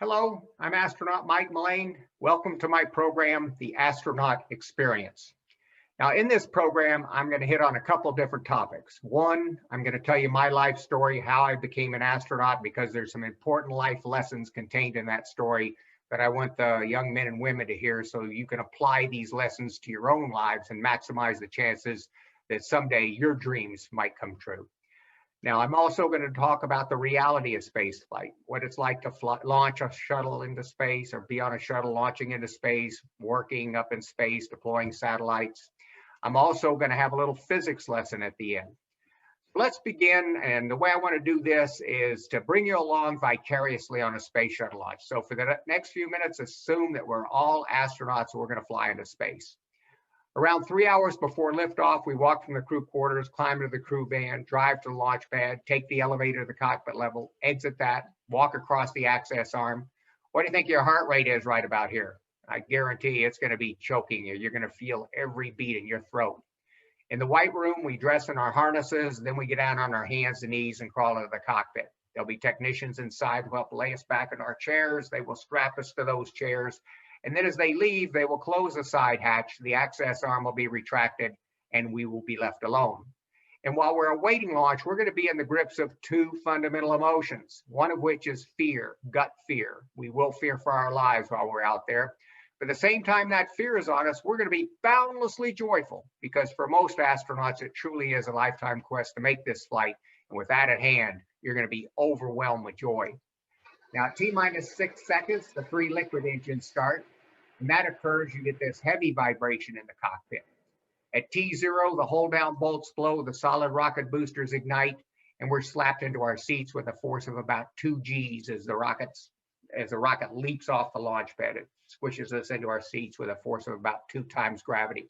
Hello, I'm astronaut Mike Mullane. Welcome to my program, The Astronaut Experience. Now, in this program, I'm going to hit on a couple of different topics. One, I'm going to tell you my life story, how I became an astronaut, because there's some important life lessons contained in that story that I want the young men and women to hear so you can apply these lessons to your own lives and maximize the chances that someday your dreams might come true. Now, I'm also going to talk about the reality of space flight, what it's like to launch a shuttle into space or be on a shuttle launching into space, working up in space, deploying satellites. I'm also going to have a little physics lesson at the end. Let's begin, and the way I want to do this is to bring you along vicariously on a space shuttle launch. So for the next few minutes, assume that we're all astronauts and we're going to fly into space. Around 3 hours before liftoff, we walk from the crew quarters, climb into the crew van, drive to the launch pad, take the elevator to the cockpit level, exit that, walk across the access arm. What do you think your heart rate is right about here? I guarantee it's going to be choking you. You're going to feel every beat in your throat. In the white room, we dress in our harnesses, then we get down on our hands and knees and crawl into the cockpit. There'll be technicians inside who help lay us back in our chairs. They will strap us to those chairs. And then as they leave, they will close the side hatch, the access arm will be retracted, and we will be left alone. And while we're awaiting launch, we're going to be in the grips of two fundamental emotions, one of which is fear, gut fear. We will fear for our lives while we're out there. But at the same time that fear is on us, we're going to be boundlessly joyful, because for most astronauts, it truly is a lifetime quest to make this flight. And with that at hand, you're going to be overwhelmed with joy. Now, at T-minus 6 seconds, the 3 liquid engines start. When that occurs, you get this heavy vibration in the cockpit. At T0, the hold down bolts blow, the solid rocket boosters ignite, and we're slapped into our seats with a force of about 2 Gs as the rocket leaps off the launch pad. It squishes us into our seats with a force of about 2 times gravity.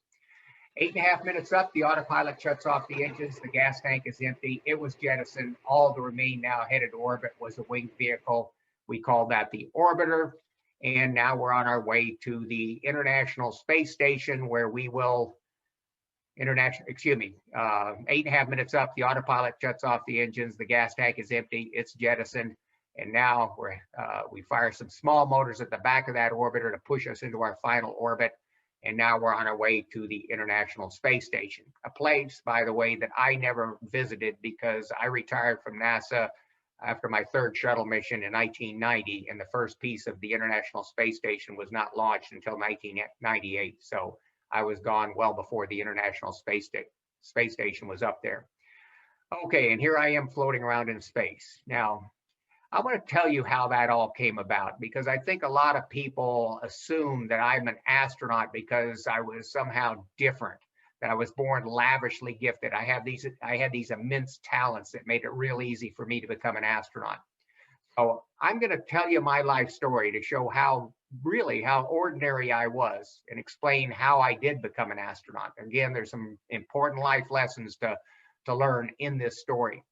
8.5 minutes up, the autopilot shuts off the engines, the gas tank is empty, it was jettisoned. All that remained now headed to orbit was a winged vehicle. We call that the orbiter. And now we're on our way to the International Space Station, where we will, 8.5 minutes up, the autopilot shuts off the engines, the gas tank is empty, it's jettisoned. And now we fire some small motors at the back of that orbiter to push us into our final orbit. And now we're on our way to the International Space Station, a place, by the way, that I never visited because I retired from NASA after my 3rd shuttle mission in 1990, and the first piece of the International Space Station was not launched until 1998. So I was gone well before the International Space Station was up there. Okay, and here I am floating around in space. Now, I want to tell you how that all came about, because I think a lot of people assume that I'm an astronaut because I was somehow different, that I was born lavishly gifted. I had these immense talents that made it real easy for me to become an astronaut. So I'm going to tell you my life story to show how ordinary I was and explain how I did become an astronaut. Again, there's some important life lessons to learn in this story.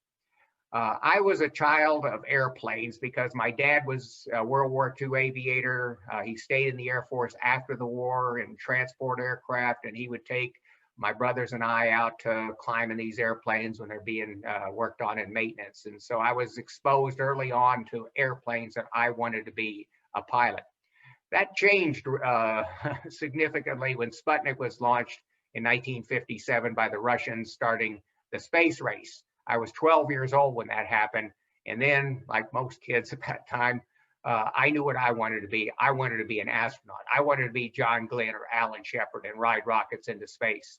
I was a child of airplanes because my dad was a World War II aviator. He stayed in the Air Force after the war in transport aircraft, and he would take my brothers and I out to climb in these airplanes when they're being worked on in maintenance. And so I was exposed early on to airplanes that I wanted to be a pilot. That changed significantly when Sputnik was launched in 1957 by the Russians, starting the space race. I was 12 years old when that happened. And then, like most kids at that time, I knew what I wanted to be. I wanted to be an astronaut. I wanted to be John Glenn or Alan Shepard and ride rockets into space.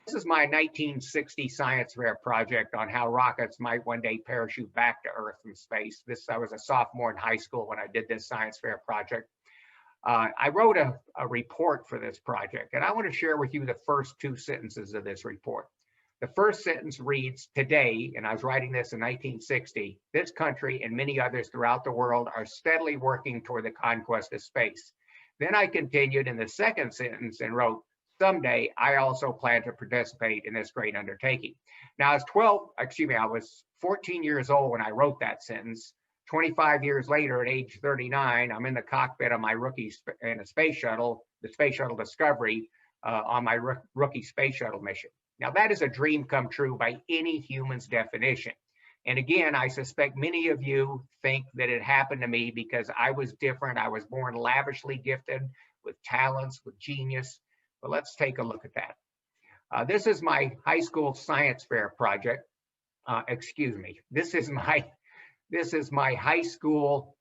This is my 1960 science fair project on how rockets might one day parachute back to Earth from space. I was a sophomore in high school when I did this science fair project. I wrote a report for this project, and I want to share with you the first 2 sentences of this report. The first sentence reads, today, and I was writing this in 1960, this country and many others throughout the world are steadily working toward the conquest of space. Then I continued in the second sentence and wrote, someday I also plan to participate in this great undertaking. Now I was 14 years old when I wrote that sentence. 25 years later, at age 39, I'm in the cockpit of my in a space shuttle, the Space Shuttle Discovery, on my rookie space shuttle mission. Now that is a dream come true by any human's definition. And again, I suspect many of you think that it happened to me because I was different. I was born lavishly gifted with talents, with genius. But let's take a look at that. This is my high school science fair project. Excuse me. This is my high school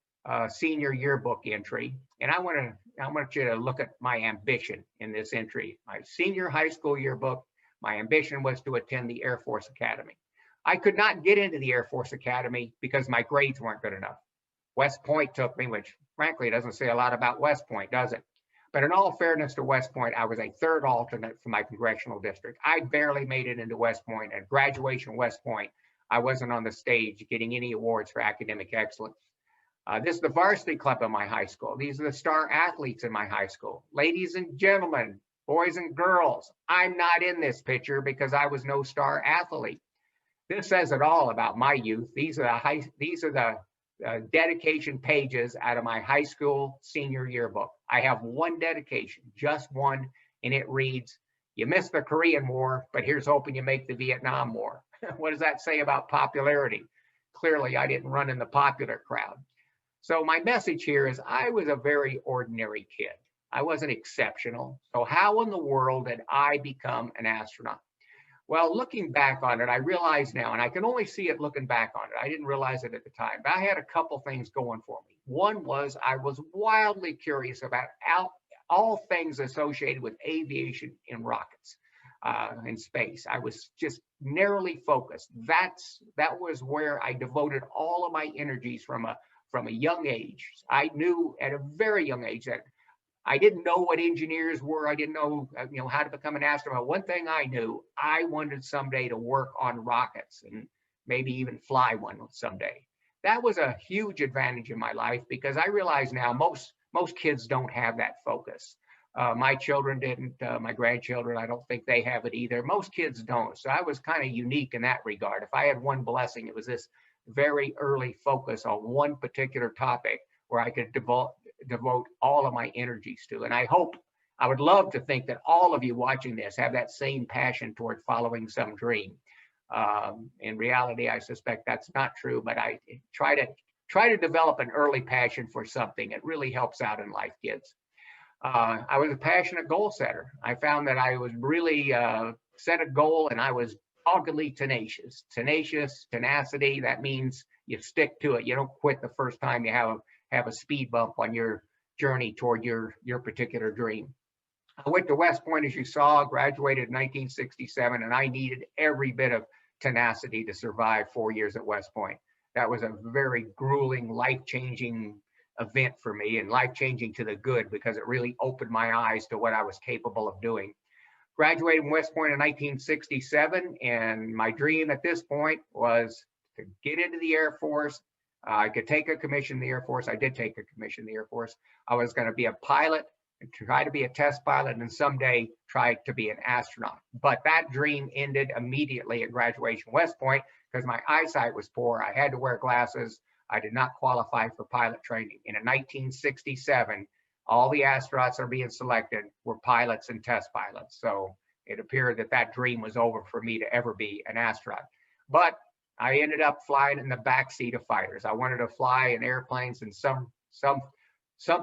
senior yearbook entry, and I want you to look at my ambition in this entry. My senior high school yearbook, my ambition was to attend the Air Force Academy. I could not get into the Air Force Academy because my grades weren't good enough. West Point took me, which frankly doesn't say a lot about West Point, does it? But in all fairness to West Point, I was a third alternate for my congressional district. I barely made it into West Point. At graduation West Point, I wasn't on the stage getting any awards for academic excellence. This is the varsity club of my high school. These are the star athletes in my high school. Ladies and gentlemen, boys and girls, I'm not in this picture because I was no star athlete. This says it all about my youth. These are the dedication pages out of my high school senior yearbook. I have one dedication, just one, and it reads, "You missed the Korean War, but here's hoping you make the Vietnam War." What does that say about popularity? Clearly, I didn't run in the popular crowd. So my message here is I was a very ordinary kid. I wasn't exceptional. So how in the world did I become an astronaut? Well, looking back on it, I realize now, and I can only see it looking back on it. I didn't realize it at the time, but I had a couple things going for me. One was I was wildly curious about all things associated with aviation and rockets in space. I was just narrowly focused. That was where I devoted all of my energies from a young age. I knew at a very young age that I didn't know what engineers were. I didn't know, how to become an astronaut. One thing I knew, I wanted someday to work on rockets and maybe even fly one someday. That was a huge advantage in my life because I realize now most kids don't have that focus. My children didn't, my grandchildren, I don't think they have it either. Most kids don't. So I was kind of unique in that regard. If I had one blessing, it was this very early focus on one particular topic where I could devote all of my energies to. And I would love to think that all of you watching this have that same passion toward following some dream. In reality, I suspect that's not true, but I try to develop an early passion for something. It really helps out in life, kids. I was a passionate goal setter. I found that I was really set a goal and I was doggedly tenacious. Tenacity, that means you stick to it. You don't quit the first time you have a speed bump on your journey toward your particular dream. I went to West Point, as you saw, graduated in 1967, and I needed every bit of tenacity to survive 4 years at West Point. That was a very grueling, life-changing event for me, and life-changing to the good because it really opened my eyes to what I was capable of doing. Graduated from West Point in 1967, and my dream at this point was to get into the Air Force. I could take a commission in the Air Force. I did take a commission in the Air Force. I was going to be a pilot and try to be a test pilot and someday try to be an astronaut. But that dream ended immediately at graduation West Point because my eyesight was poor. I had to wear glasses. I did not qualify for pilot training. And in 1967, all the astronauts that are being selected were pilots and test pilots. So it appeared that dream was over for me to ever be an astronaut. But I ended up flying in the backseat of fighters. I wanted to fly in airplanes in some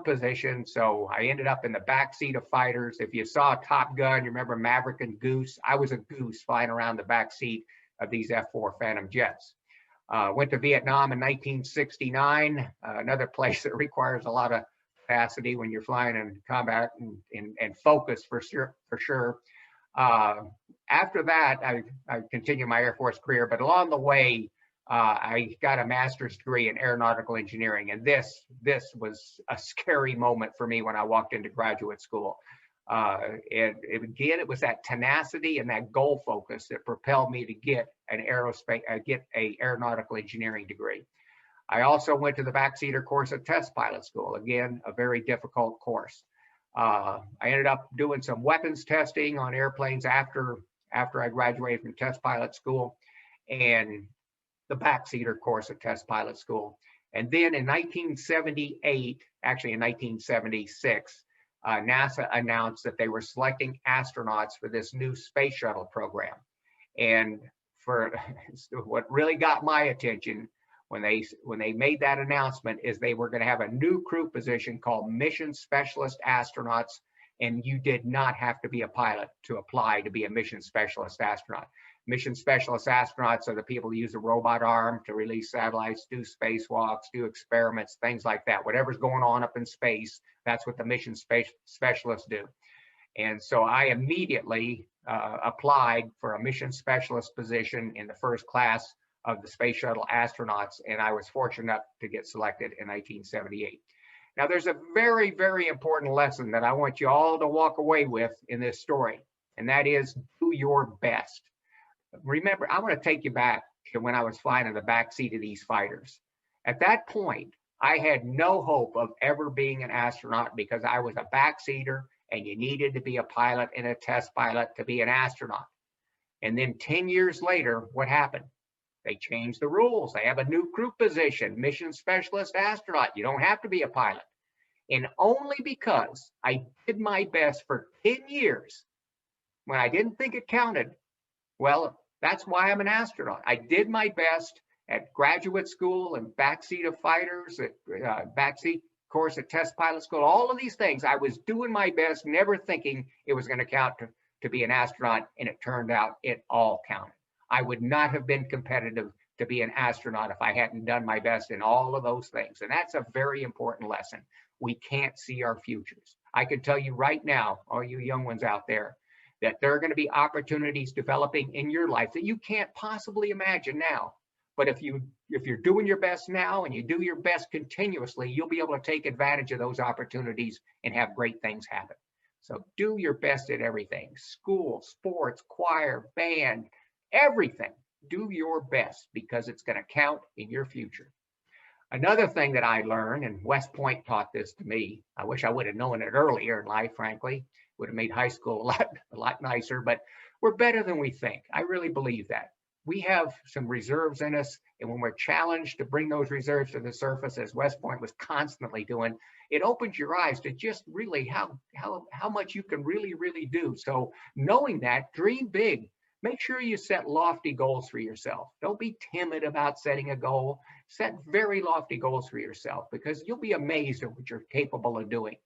position, so I ended up in the backseat of fighters. If you saw Top Gun, you remember Maverick and Goose? I was a goose flying around the backseat of these F-4 Phantom jets. Went to Vietnam in 1969, another place that requires a lot of capacity when you're flying in combat and focus for sure. After that, I continued my Air Force career, but along the way, I got a master's degree in aeronautical engineering, and this was a scary moment for me when I walked into graduate school. It was that tenacity and that goal focus that propelled me to get an aeronautical engineering degree. I also went to the backseater course at test pilot school. Again, a very difficult course. I ended up doing some weapons testing on airplanes after I graduated from test pilot school, and the backseater course at test pilot school. And then in 1978, actually in 1976, NASA announced that they were selecting astronauts for this new space shuttle program. And for what really got my attention when they made that announcement is they were going to have a new crew position called Mission Specialist Astronauts, and you did not have to be a pilot to apply to be a Mission Specialist Astronaut. Mission Specialist Astronauts are the people who use a robot arm to release satellites, do spacewalks, do experiments, things like that. Whatever's going on up in space, that's what the Mission Specialists do. And so I immediately applied for a mission specialist position in the first class of the Space Shuttle astronauts, and I was fortunate enough to get selected in 1978. Now, there's a very, very important lesson that I want you all to walk away with in this story, and that is do your best. Remember, I want to take you back to when I was flying in the back seat of these fighters. At that point, I had no hope of ever being an astronaut because I was a backseater, and you needed to be a pilot and a test pilot to be an astronaut. And then 10 years later, what happened? They changed the rules. They have a new crew position, Mission Specialist Astronaut. You don't have to be a pilot. And only because I did my best for 10 years, when I didn't think it counted, well, that's why I'm an astronaut. I did my best at graduate school and backseat of fighters, at backseat course at test pilot school, all of these things. I was doing my best, never thinking it was going to count to be an astronaut, and it turned out it all counted. I would not have been competitive to be an astronaut if I hadn't done my best in all of those things. And that's a very important lesson. We can't see our futures. I can tell you right now, all you young ones out there, that there are going to be opportunities developing in your life that you can't possibly imagine now. But if you're doing your best now and you do your best continuously, you'll be able to take advantage of those opportunities and have great things happen. So do your best at everything. School, sports, choir, band, everything. Do your best because it's going to count in your future. Another thing that I learned, and West Point taught this to me, I wish I would have known it earlier in life, frankly, would have made high school a lot nicer, but we're better than we think. I really believe that. We have some reserves in us, and when we're challenged to bring those reserves to the surface, as West Point was constantly doing, it opens your eyes to just really how much you can really do. So knowing that, dream big. Make sure you set lofty goals for yourself. Don't be timid about setting a goal. Set very lofty goals for yourself because you'll be amazed at what you're capable of doing.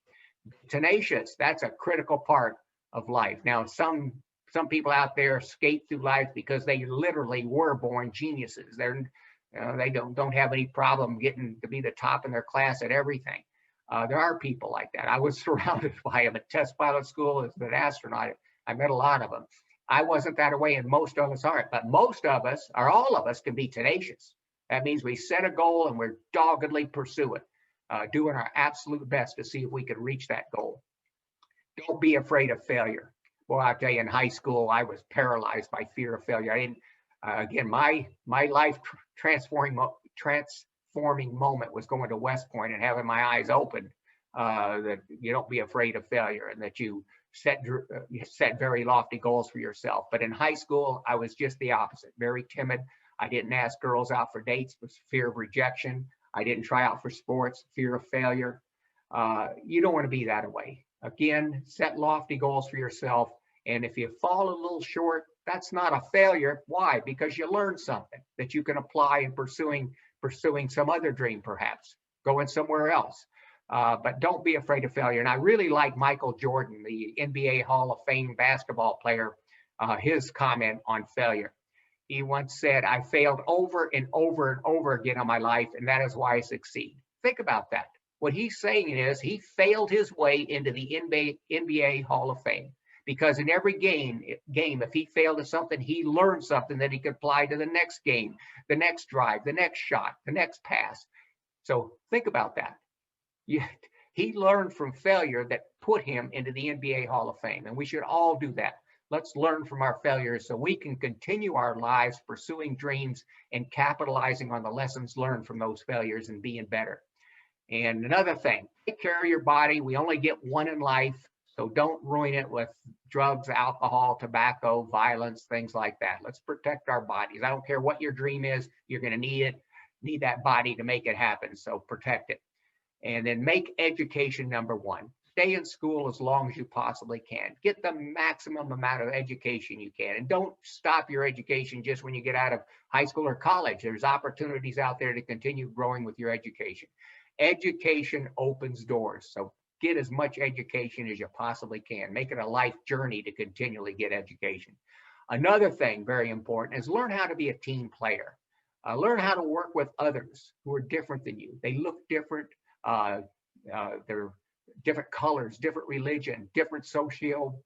Tenacious, that's a critical part of life. Now, some people out there skate through life because they literally were born geniuses. They don't have any problem getting to be the top in their class at everything. There are people like that. I was surrounded by them at test pilot school as an astronaut. I met a lot of them. I wasn't that way, and most of us aren't. But most of us, or all of us, can be tenacious. That means we set a goal and we're doggedly pursue it, doing our absolute best to see if we can reach that goal. Don't be afraid of failure. Well, I'll tell you, in high school, I was paralyzed by fear of failure. I didn't. Again, my life transforming moment was going to West Point and having my eyes open. That you don't be afraid of failure, and that you set very lofty goals for yourself. But in high school, I was just the opposite. Very timid. I didn't ask girls out for dates with fear of rejection. I didn't try out for sports, fear of failure. You don't want to be that way. Again, set lofty goals for yourself. And if you fall a little short, that's not a failure. Why? Because you learned something that you can apply in pursuing some other dream, perhaps going somewhere else. But don't be afraid of failure. And I really like Michael Jordan, the NBA Hall of Fame basketball player, his comment on failure. He once said, I failed over and over and over again in my life, and that is why I succeed. Think about that. What he's saying is he failed his way into the NBA Hall of Fame because in every game, if he failed at something, he learned something that he could apply to the next game, the next drive, the next shot, the next pass. So think about that. He learned from failure that put him into the NBA Hall of Fame, and we should all do that. Let's learn from our failures so we can continue our lives pursuing dreams and capitalizing on the lessons learned from those failures and being better. And another thing, take care of your body. We only get one in life, so don't ruin it with drugs, alcohol, tobacco, violence, things like that. Let's protect our bodies. I don't care what your dream is, you're going to need that body to make it happen, so protect it. And then make education number one. stay in school as long as you possibly can. Get the maximum amount of education you can. And don't stop your education just when you get out of high school or college. There's opportunities out there to continue growing with your education. Education opens doors. So get as much education as you possibly can. Make it a life journey to continually get education. Another thing very important is learn how to be a team player. Learn how to work with others who are different than you. They look different. They're different colors, different religion, different social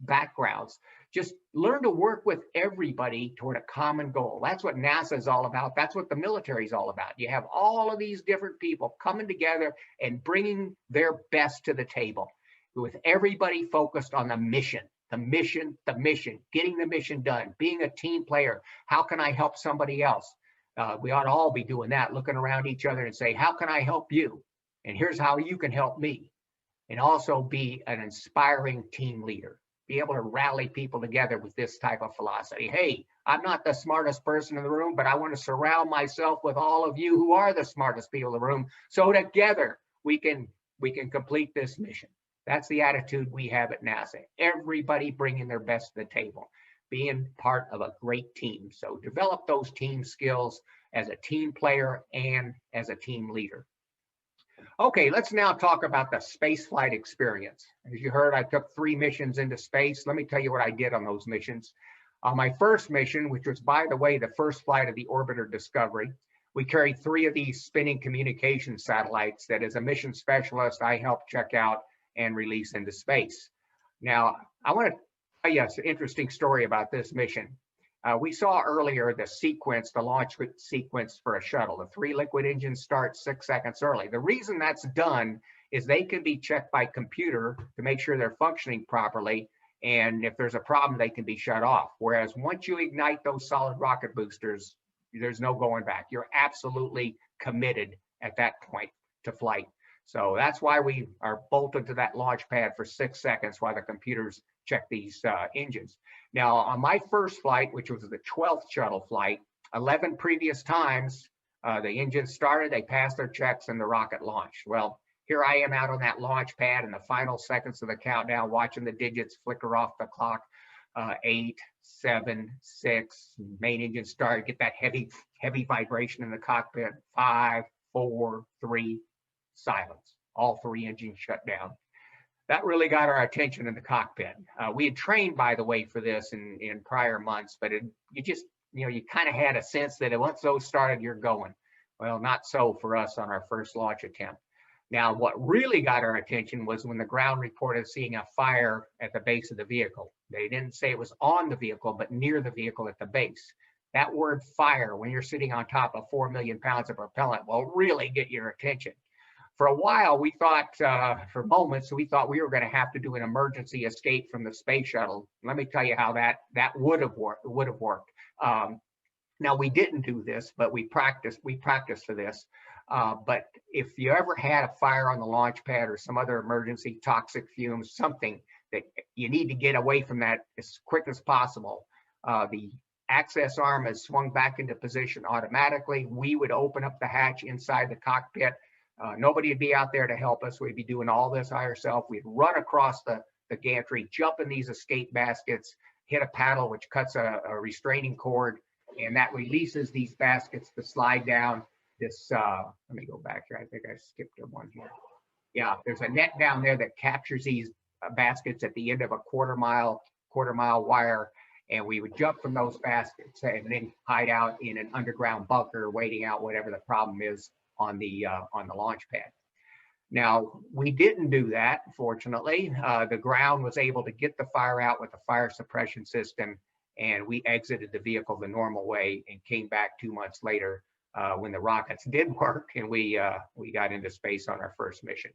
backgrounds. Just learn to work with everybody toward a common goal. That's what NASA is all about. That's what the military is all about. You have all of these different people coming together and bringing their best to the table, with everybody focused on the mission, getting the mission done, being a team player. How can I help somebody else? We ought to all be doing that, looking around each other and say, how can I help you? And here's how you can help me. And also be an inspiring team leader. Be able to rally people together with this type of philosophy. Hey, I'm not the smartest person in the room, but I want to surround myself with all of you who are the smartest people in the room. So together we can complete this mission. That's the attitude we have at NASA. Everybody bringing their best to the table, being part of a great team. So develop those team skills as a team player and as a team leader. Okay, let's now talk about the spaceflight experience. As you heard, I took 3 missions into space. Let me tell you what I did on those missions. On my first mission, which was, by the way, the first flight of the orbiter Discovery, we carried 3 of these spinning communication satellites that, as a mission specialist, I helped check out and release into space. Now, I want to tell you an interesting story about this mission. We saw earlier the launch sequence for a shuttle. The 3 liquid engines start 6 seconds early. The reason that's done is they can be checked by computer to make sure they're functioning properly. And if there's a problem, they can be shut off. Whereas once you ignite those solid rocket boosters, there's no going back. You're absolutely committed at that point to flight. So that's why we are bolted to that launch pad for 6 seconds while the computers check these engines. Now, on my first flight, which was the 12th shuttle flight, 11 previous times, the engines started, they passed their checks, and the rocket launched. Well, here I am out on that launch pad in the final seconds of the countdown, watching the digits flicker off the clock. 8, 7, 6, main engine start, get that heavy vibration in the cockpit. 5, 4, 3, silence. All 3 engines shut down. That really got our attention in the cockpit. We had trained, by the way, for this in prior months, but you kind of had a sense that once those started, you're going. Well, not so for us on our first launch attempt. Now, what really got our attention was when the ground reported seeing a fire at the base of the vehicle. They didn't say it was on the vehicle, but near the vehicle at the base. That word fire, when you're sitting on top of 4 million pounds of propellant, will really get your attention. For a while, we thought, for moments, we thought we were going to have to do an emergency escape from the space shuttle. Let me tell you how that would have worked. Now, we didn't do this, but we practiced for this. But if you ever had a fire on the launch pad or some other emergency, toxic fumes, something that you need to get away from that as quick as possible, the access arm is swung back into position automatically. We would open up the hatch inside the cockpit. Nobody would be out there to help us. We'd be doing all this ourselves. We'd run across the gantry, jump in these escape baskets, hit a paddle, which cuts a restraining cord, and that releases these baskets to slide down this. Let me go back here. I think I skipped one here. Yeah, there's a net down there that captures these baskets at the end of a quarter mile wire, and we would jump from those baskets and then hide out in an underground bunker, waiting out whatever the problem is on the launch pad. Now, we didn't do that, fortunately. The ground was able to get the fire out with the fire suppression system, and we exited the vehicle the normal way and came back 2 months later when the rockets did work, and we got into space on our first mission.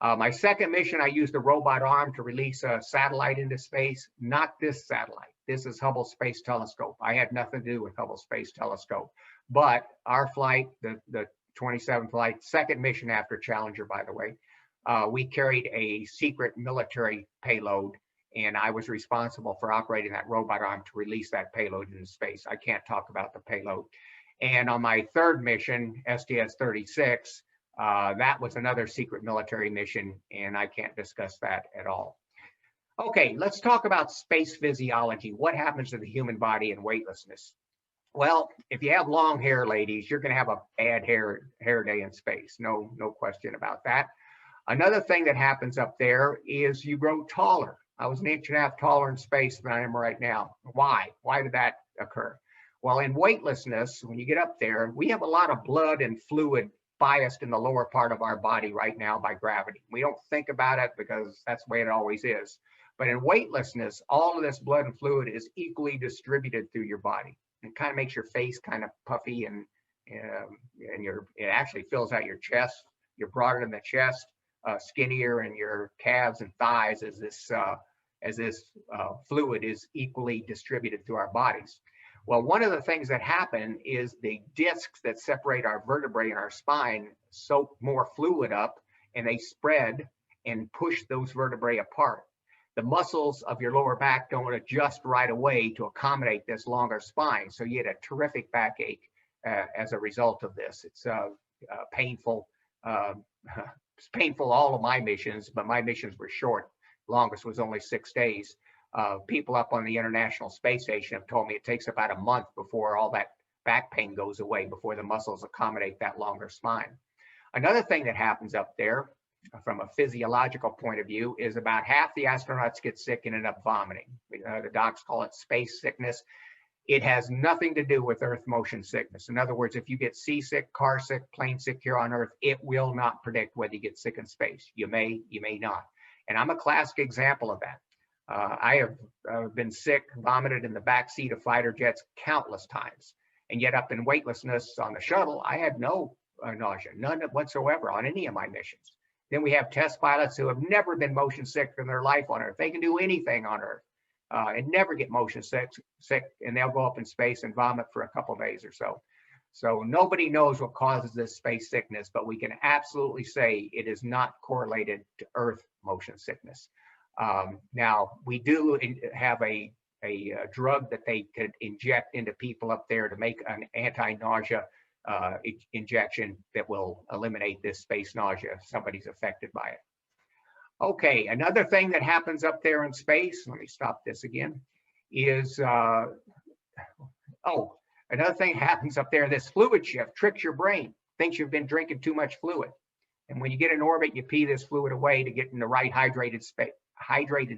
My second mission, I used a robot arm to release a satellite into space. Not this satellite. This is Hubble Space Telescope. I had nothing to do with Hubble Space Telescope, but our flight, the 27th flight, second mission after Challenger, by the way, we carried a secret military payload, and I was responsible for operating that robot arm to release that payload into space. I can't talk about the payload. And on my third mission, STS-36, That was another secret military mission, and I can't discuss that at all. Okay, let's talk about space physiology. What happens to the human body in weightlessness? Well, if you have long hair, ladies, you're going to have a bad hair day in space. No question about that. Another thing that happens up there is you grow taller. I was an inch and a half taller in space than I am right now. Why? Why did that occur? Well, in weightlessness, when you get up there, we have a lot of blood and fluid biased in the lower part of our body right now by gravity. We don't think about it because that's the way it always is. But in weightlessness, all of this blood and fluid is equally distributed through your body. It kind of makes your face kind of puffy, and it actually fills out your chest. You're broader in the chest, skinnier, and your calves and thighs as this fluid is equally distributed through our bodies. Well, one of the things that happen is the discs that separate our vertebrae and our spine soak more fluid up, and they spread and push those vertebrae apart. The muscles of your lower back don't adjust right away to accommodate this longer spine. So you get a terrific backache as a result of this. It's painful. It's painful all of my missions, but my missions were short. Longest was only 6 days. People up on the International Space Station have told me it takes about a month before all that back pain goes away, before the muscles accommodate that longer spine. Another thing that happens up there, from a physiological point of view, is about half the astronauts get sick and end up vomiting. The docs call it space sickness. It has nothing to do with Earth motion sickness. In other words, if you get seasick, car sick, plane sick here on Earth, it will not predict whether you get sick in space. You may not. And I'm a classic example of that. I have been sick, vomited in the back seat of fighter jets countless times. And yet up in weightlessness on the shuttle, I had no nausea, none whatsoever on any of my missions. Then we have test pilots who have never been motion sick in their life on Earth. They can do anything on Earth and never get motion sick, and they'll go up in space and vomit for a couple of days or so. So nobody knows what causes this space sickness, but we can absolutely say it is not correlated to Earth motion sickness. Now, we do have a drug that they could inject into people up there to make an anti-nausea injection that will eliminate this space nausea if somebody's affected by it. Okay, another thing that happens up there in space, let me stop this again, is, another thing happens up there, this fluid shift tricks your brain, thinks you've been drinking too much fluid. And when you get in orbit, you pee this fluid away to get in the right hydrated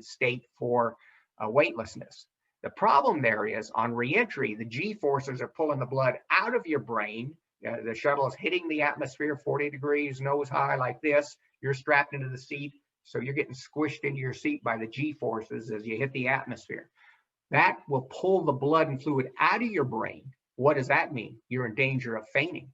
state for weightlessness. The problem there is on reentry, the G forces are pulling the blood out of your brain. The shuttle is hitting the atmosphere 40 degrees, nose high like this. You're strapped into the seat, so you're getting squished into your seat by the G forces as you hit the atmosphere. That will pull the blood and fluid out of your brain. What does that mean? You're in danger of fainting.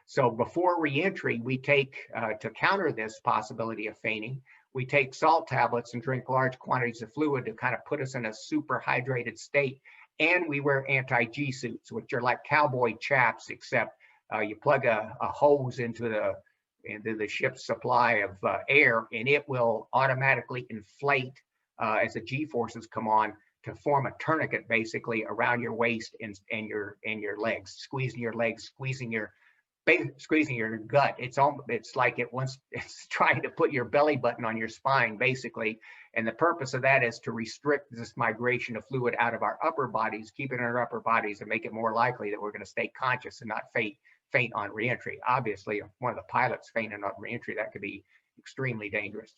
So before reentry, we take, to counter this possibility of fainting, we take salt tablets and drink large quantities of fluid to kind of put us in a super hydrated state. And we wear anti-G suits, which are like cowboy chaps, except you plug a hose into the ship's supply of air, and it will automatically inflate as the G forces come on to form a tourniquet basically around your waist and your legs, squeezing your legs, squeezing your gut. It's like it's trying to put your belly button on your spine basically, and the purpose of that is to restrict this migration of fluid out of our upper bodies, keep it in our upper bodies, and make it more likely that we're going to stay conscious and not faint on reentry. Obviously, if one of the pilots fainted on reentry, that could be extremely dangerous.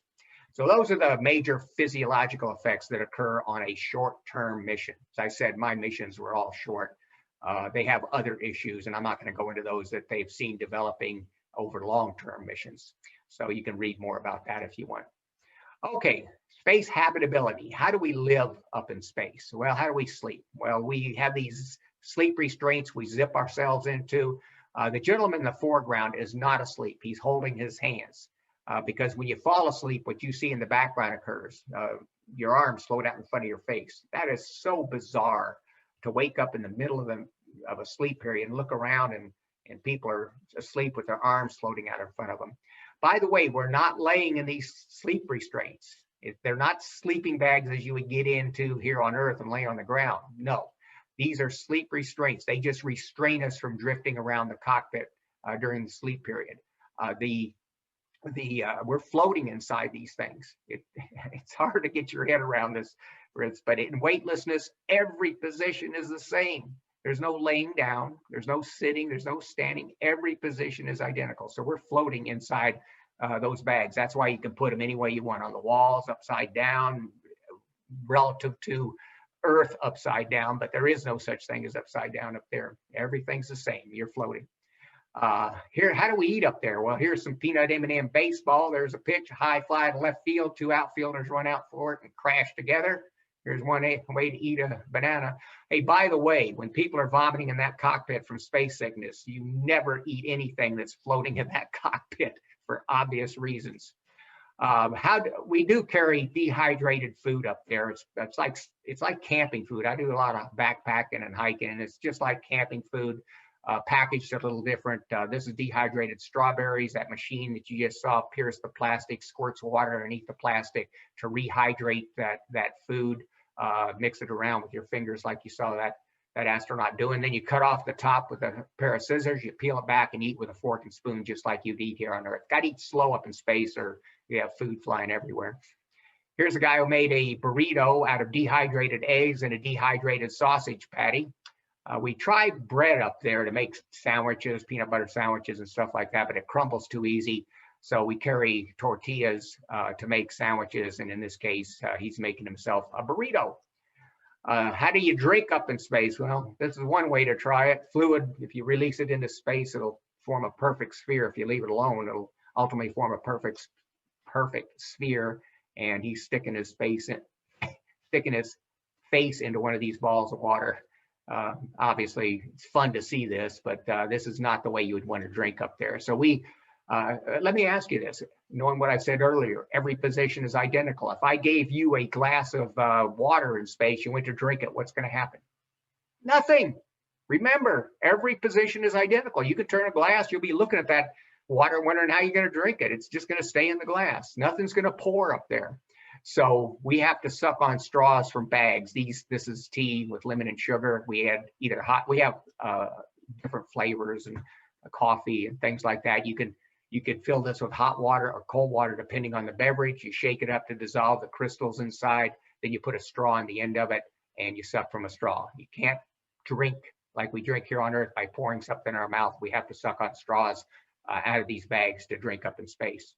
So those are the major physiological effects that occur on a short-term mission. As I said, my missions were all short. They have other issues, and I'm not going to go into those that they've seen developing over long-term missions. So you can read more about that if you want. Okay, space habitability. How do we live up in space? Well, how do we sleep? Well, we have these sleep restraints we zip ourselves into. The gentleman in the foreground is not asleep. He's holding his hands because when you fall asleep, what you see in the background occurs. Your arms float out in front of your face. That is so bizarre, to wake up in the middle of a sleep period and look around and people are asleep with their arms floating out in front of them. By the way, we're not laying in these sleep restraints. They're not sleeping bags as you would get into here on Earth and lay on the ground. No, these are sleep restraints. They just restrain us from drifting around the cockpit during the sleep period. We're floating inside these things. It's hard to get your head around this, Fritz, but in weightlessness, every position is the same. There's no laying down, there's no sitting, there's no standing. Every position is identical. So we're floating inside those bags. That's why you can put them any way you want, on the walls, upside down, relative to Earth, upside down, but there is no such thing as upside down up there. Everything's the same. You're floating. Here, how do we eat up there? Well, here's some peanut M&M baseball. There's a pitch, high fly to left field. Two outfielders run out for it and crash together. Here's one way to eat a banana. Hey, by the way, when people are vomiting in that cockpit from space sickness, you never eat anything that's floating in that cockpit for obvious reasons. We do carry dehydrated food up there. It's like camping food. I do a lot of backpacking and hiking, and it's just like camping food. Packaged a little different. This is dehydrated strawberries. That machine that you just saw pierce the plastic, squirts water underneath the plastic to rehydrate that food. Mix it around with your fingers like you saw that astronaut doing. Then you cut off the top with a pair of scissors. You peel it back and eat with a fork and spoon, just like you'd eat here on Earth. Got to eat slow up in space, or you have food flying everywhere. Here's a guy who made a burrito out of dehydrated eggs and a dehydrated sausage patty. We tried bread up there to make sandwiches, peanut butter sandwiches and stuff like that, but it crumbles too easy. So we carry tortillas to make sandwiches. And in this case, he's making himself a burrito. How do you drink up in space? Well, this is one way to try it. Fluid, if you release it into space, it'll form a perfect sphere. If you leave it alone, it'll ultimately form a perfect sphere. And he's sticking his face into one of these balls of water. Obviously, it's fun to see this, but this is not the way you would want to drink up there. So let me ask you this, knowing what I said earlier, every position is identical. If I gave you a glass of water in space, you went to drink it, what's going to happen? Nothing. Remember, every position is identical. You could turn a glass, you'll be looking at that water, wondering how you're going to drink it. It's just going to stay in the glass. Nothing's going to pour up there. So we have to suck on straws from bags. This is tea with lemon and sugar. We have different flavors and coffee and things like that. You can fill this with hot water or cold water, depending on the beverage. You shake it up to dissolve the crystals inside. Then you put a straw on the end of it and you suck from a straw. You can't drink like we drink here on Earth by pouring something in our mouth. We have to suck on straws out of these bags to drink up in space.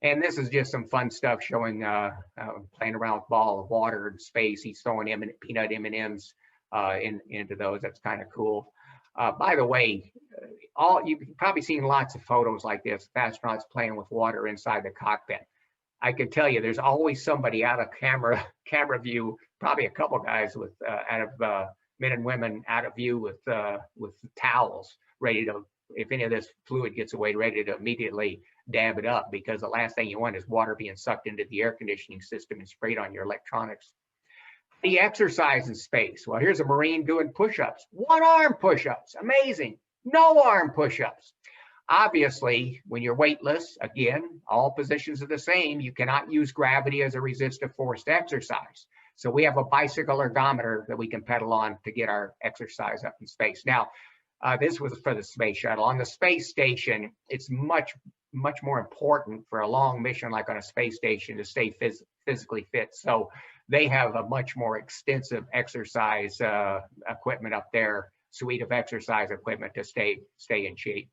And this is just some fun stuff showing playing around with a ball of water in space. He's throwing peanut M&Ms into those. That's kind of cool. By the way, you've probably seen lots of photos like this, astronauts playing with water inside the cockpit. I can tell you there's always somebody out of camera view, probably a couple guys with men and women out of view with towels, ready to, if any of this fluid gets away, ready to immediately dab it up, because the last thing you want is water being sucked into the air conditioning system and sprayed on your electronics. The exercise in space. Well, here's a Marine doing push-ups. One-arm push-ups. Amazing. No arm push-ups. Obviously, when you're weightless, again, all positions are the same. You cannot use gravity as a resistive force to exercise. So we have a bicycle ergometer that we can pedal on to get our exercise up in space. Now, this was for the space shuttle. On the space station, it's much more important for a long mission like on a space station to stay physically fit. So they have a much more extensive exercise equipment up there, suite of exercise equipment to stay in shape.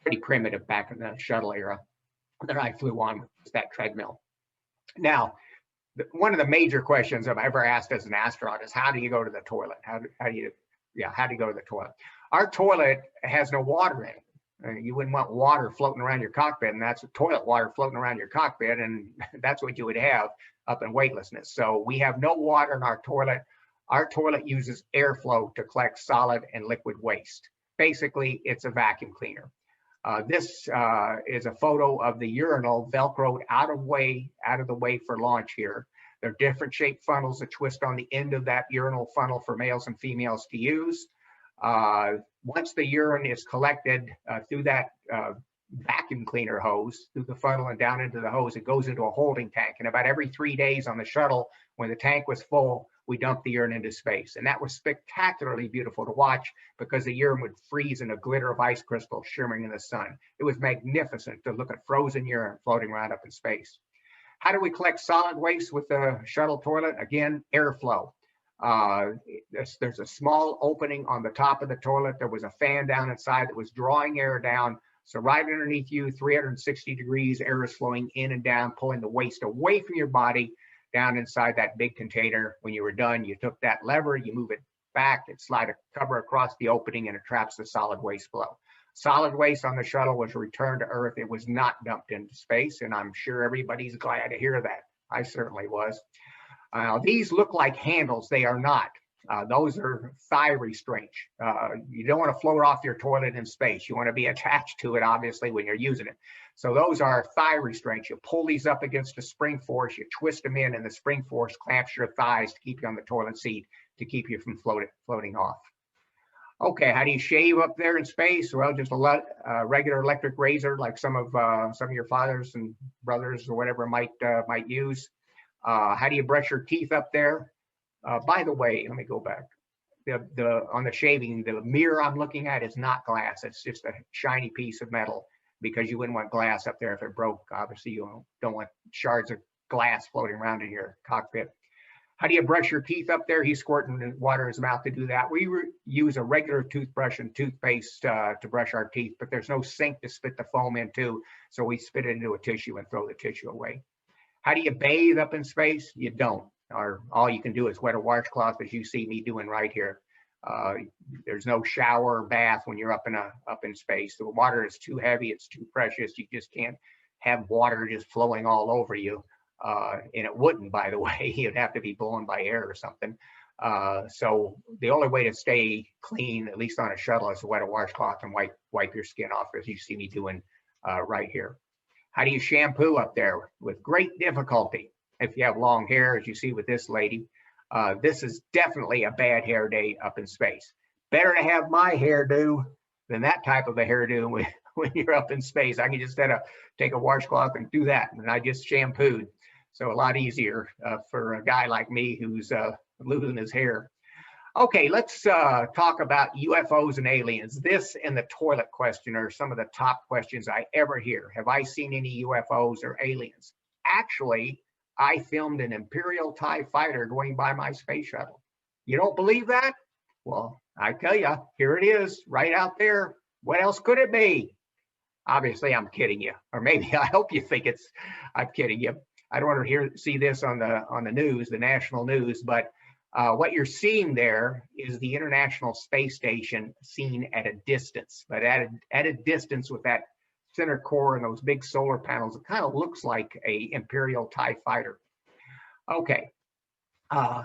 Pretty primitive back in the shuttle era that I flew on with that treadmill. Now, one of the major questions I've ever asked as an astronaut is, how do you go to the toilet? How do you go to the toilet? Our toilet has no water in it. You wouldn't want water floating around your cockpit, and that's toilet water floating around your cockpit, and that's what you would have up in weightlessness. So we have no water in our toilet. Our toilet uses airflow to collect solid and liquid waste. Basically, it's a vacuum cleaner. This is a photo of the urinal velcroed out of the way for launch here. There are different shaped funnels that twist on the end of that urinal funnel for males and females to use. Once the urine is collected through that vacuum cleaner hose, through the funnel and down into the hose, it goes into a holding tank. And about every 3 days on the shuttle, when the tank was full, we dumped the urine into space. And that was spectacularly beautiful to watch because the urine would freeze in a glitter of ice crystals shimmering in the sun. It was magnificent to look at frozen urine floating around up in space. How do we collect solid waste with the shuttle toilet? Again, airflow. There's a small opening on the top of the toilet. There was a fan down inside that was drawing air down. So right underneath you, 360 degrees, air is flowing in and down, pulling the waste away from your body down inside that big container. When you were done, you took that lever, you move it back, it slide a cover across the opening, and it traps the solid waste below. Solid waste on the shuttle was returned to Earth. It was not dumped into space, and I'm sure everybody's glad to hear that. I certainly was. These look like handles. They are not. Those are thigh restraints. You don't want to float off your toilet in space. You want to be attached to it, obviously, when you're using it. So those are thigh restraints. You pull these up against a spring force, you twist them in, and the spring force clamps your thighs to keep you on the toilet seat, to keep you from floating off. Okay, how do you shave up there in space? Well, just a regular electric razor, like some of your fathers and brothers or whatever might use. How do you brush your teeth up there? By the way, let me go back. On the shaving, the mirror I'm looking at is not glass. It's just a shiny piece of metal, because you wouldn't want glass up there if it broke. Obviously, you don't want shards of glass floating around in your cockpit. How do you brush your teeth up there? He's squirting water in his mouth to do that. We use a regular toothbrush and toothpaste to brush our teeth, but there's no sink to spit the foam into, so we spit it into a tissue and throw the tissue away. How do you bathe up in space? You don't. Or all you can do is wet a washcloth, as you see me doing right here. There's no shower or bath when you're up in space. The water is too heavy, it's too precious. You just can't have water just flowing all over you. And it wouldn't, by the way. You'd have to be blown by air or something. So the only way to stay clean, at least on a shuttle, is to wet a washcloth and wipe your skin off, as you see me doing right here. How do you shampoo up there? With great difficulty. If you have long hair, as you see with this lady, this is definitely a bad hair day up in space. Better to have my hairdo than that type of a hairdo when you're up in space. I can just take a washcloth and do that, and I just shampooed. So a lot easier for a guy like me who's losing his hair. Okay, let's talk about UFOs and aliens. This and the toilet question are some of the top questions I ever hear. Have I seen any UFOs or aliens? Actually, I filmed an Imperial TIE fighter going by my space shuttle. You don't believe that? Well, I tell you, here it is, right out there. What else could it be? Obviously, I'm kidding you, or maybe I hope you think I'm kidding you. I don't want to see this on the news, the national news, but what you're seeing there is the International Space Station seen at a distance, but at a distance with that center core and those big solar panels. It kind of looks like a Imperial TIE fighter. Okay, I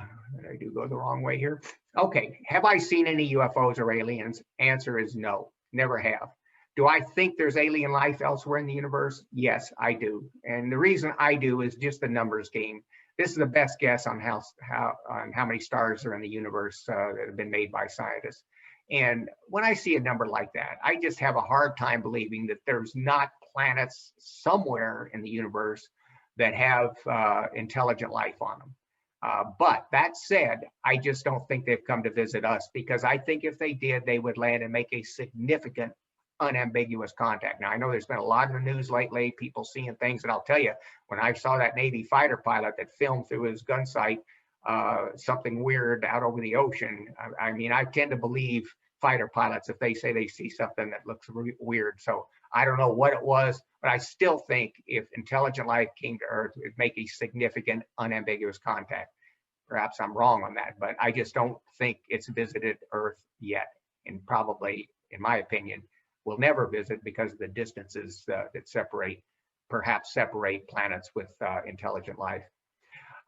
do go the wrong way here. Okay, have I seen any UFOs or aliens? Answer is no, never have. Do I think there's alien life elsewhere in the universe? Yes, I do. And the reason I do is just the numbers game. This is the best guess on how many stars are in the universe that have been made by scientists. And when I see a number like that, I just have a hard time believing that there's not planets somewhere in the universe that have intelligent life on them. But that said, I just don't think they've come to visit us, because I think if they did, they would land and make a significant, unambiguous contact. Now, I know there's been a lot in the news lately, people seeing things, and I'll tell you, when I saw that Navy fighter pilot that filmed through his gun sight something weird out over the ocean, I mean, I tend to believe fighter pilots if they say they see something that looks weird. So I don't know what it was, but I still think if intelligent life came to Earth, it'd make a significant, unambiguous contact. Perhaps I'm wrong on that, but I just don't think it's visited Earth yet, and probably, in my opinion, will never visit because of the distances that perhaps separate planets with intelligent life.